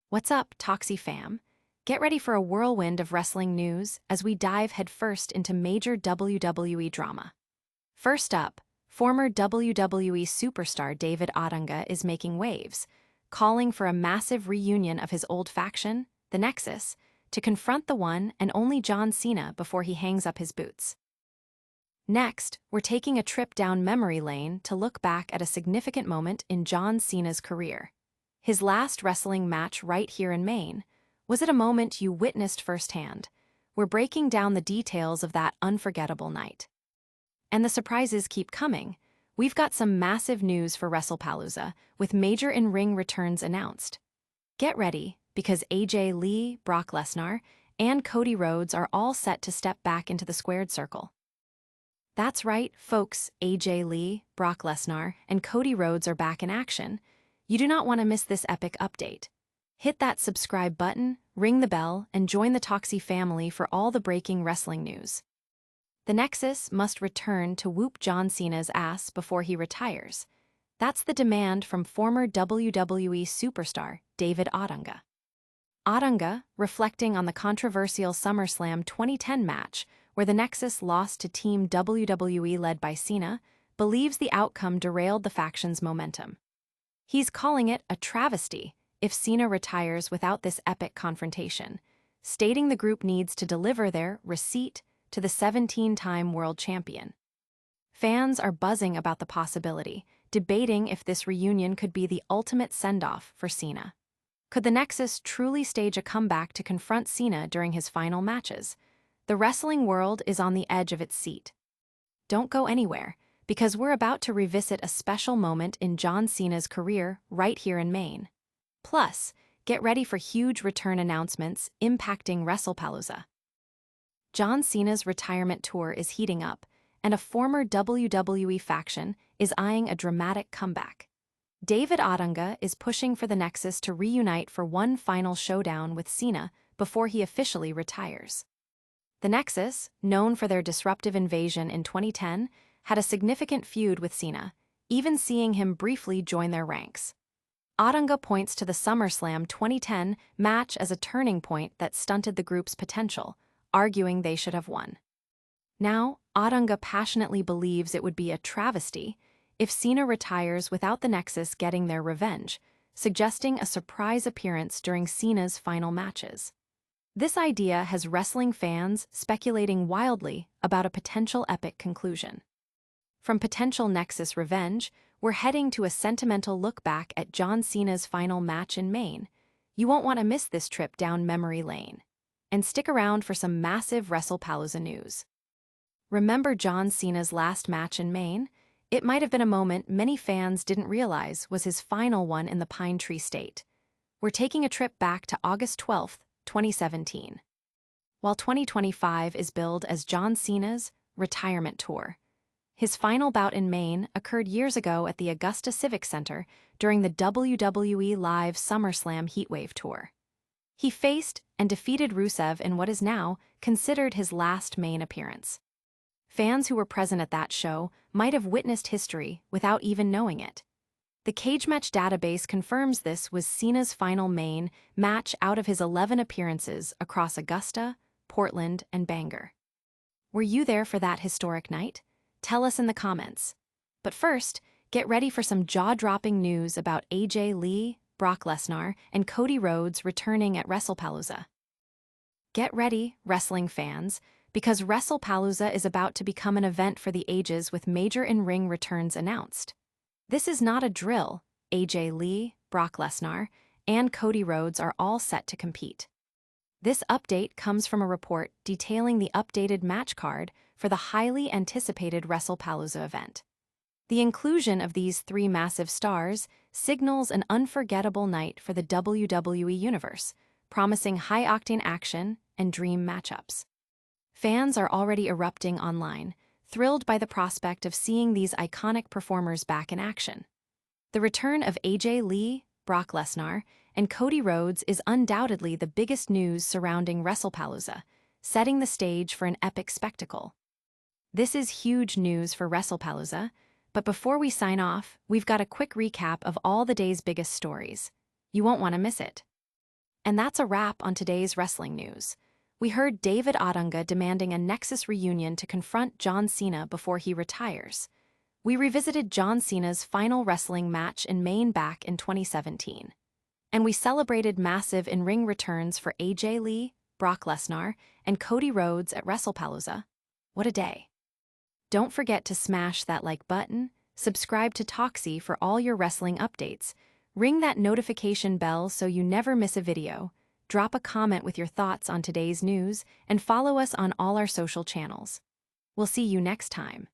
What's up, Talksy fam? Get ready for a whirlwind of wrestling news as we dive headfirst into major WWE drama. First up, former WWE superstar David Otunga is making waves, calling for a massive reunion of his old faction, the Nexus, to confront the one and only John Cena before he hangs up his boots. Next, we're taking a trip down memory lane to look back at a significant moment in John Cena's career. His last wrestling match right here in Maine. Was it a moment you witnessed firsthand? We're breaking down the details of that unforgettable night. And the surprises keep coming. We've got some massive news for Wrestlepalooza, with major in-ring returns announced. Get ready, because AJ Lee, Brock Lesnar, and Cody Rhodes are all set to step back into the squared circle. That's right, folks, AJ Lee, Brock Lesnar, and Cody Rhodes are back in action. You do not want to miss this epic update. Hit that subscribe button, ring the bell, and join the Talksy family for all the breaking wrestling news. The Nexus must return to whoop John Cena's ass before he retires. That's the demand from former WWE superstar David Otunga. Otunga, reflecting on the controversial SummerSlam 2010 match where the Nexus lost to Team WWE led by Cena, believes the outcome derailed the faction's momentum. He's calling it a travesty if Cena retires without this epic confrontation, stating the group needs to deliver their receipt to the 17-time world champion. Fans are buzzing about the possibility, debating if this reunion could be the ultimate send-off for Cena. Could the Nexus truly stage a comeback to confront Cena during his final matches? The wrestling world is on the edge of its seat. Don't go anywhere, because we're about to revisit a special moment in John Cena's career right here in Maine. Plus, get ready for huge return announcements impacting Wrestlepalooza. John Cena's retirement tour is heating up, and a former WWE faction is eyeing a dramatic comeback. David Otunga is pushing for the Nexus to reunite for one final showdown with Cena before he officially retires. The Nexus, known for their disruptive invasion in 2010, had a significant feud with Cena, even seeing him briefly join their ranks. Otunga points to the SummerSlam 2010 match as a turning point that stunted the group's potential, arguing they should have won. Now, Otunga passionately believes it would be a travesty if Cena retires without the Nexus getting their revenge, suggesting a surprise appearance during Cena's final matches. This idea has wrestling fans speculating wildly about a potential epic conclusion. From potential Nexus revenge, we're heading to a sentimental look back at John Cena's final match in Maine. You won't want to miss this trip down memory lane. And stick around for some massive Wrestlepalooza news. Remember John Cena's last match in Maine? It might have been a moment many fans didn't realize was his final one in the Pine Tree State. We're taking a trip back to August 12, 2017. While 2025 is billed as John Cena's retirement tour, his final bout in Maine occurred years ago at the Augusta Civic Center during the WWE Live SummerSlam Heatwave Tour. He faced and defeated Rusev in what is now considered his last Maine appearance. Fans who were present at that show might have witnessed history without even knowing it. The Cage Match database confirms this was Cena's final Maine match out of his 11 appearances across Augusta, Portland, and Bangor. Were you there for that historic night? Tell us in the comments. But first, get ready for some jaw-dropping news about AJ Lee, Brock Lesnar, and Cody Rhodes returning at Wrestlepalooza. Get ready, wrestling fans, because Wrestlepalooza is about to become an event for the ages with major in-ring returns announced. This is not a drill. AJ Lee, Brock Lesnar, and Cody Rhodes are all set to compete. This update comes from a report detailing the updated match card for the highly anticipated Wrestlepalooza event. The inclusion of these three massive stars signals an unforgettable night for the WWE Universe, promising high-octane action and dream matchups. Fans are already erupting online, thrilled by the prospect of seeing these iconic performers back in action. The return of AJ Lee, Brock Lesnar, and Cody Rhodes is undoubtedly the biggest news surrounding Wrestlepalooza, setting the stage for an epic spectacle. This is huge news for Wrestlepalooza, but before we sign off, we've got a quick recap of all the day's biggest stories. You won't want to miss it. And that's a wrap on today's wrestling news. We heard David Otunga demanding a Nexus reunion to confront John Cena before he retires. We revisited John Cena's final wrestling match in Maine back in 2017. And we celebrated massive in-ring returns for AJ Lee, Brock Lesnar, and Cody Rhodes at Wrestlepalooza. What a day. Don't forget to smash that like button, subscribe to Talksy for all your wrestling updates, ring that notification bell so you never miss a video, drop a comment with your thoughts on today's news, and follow us on all our social channels. We'll see you next time.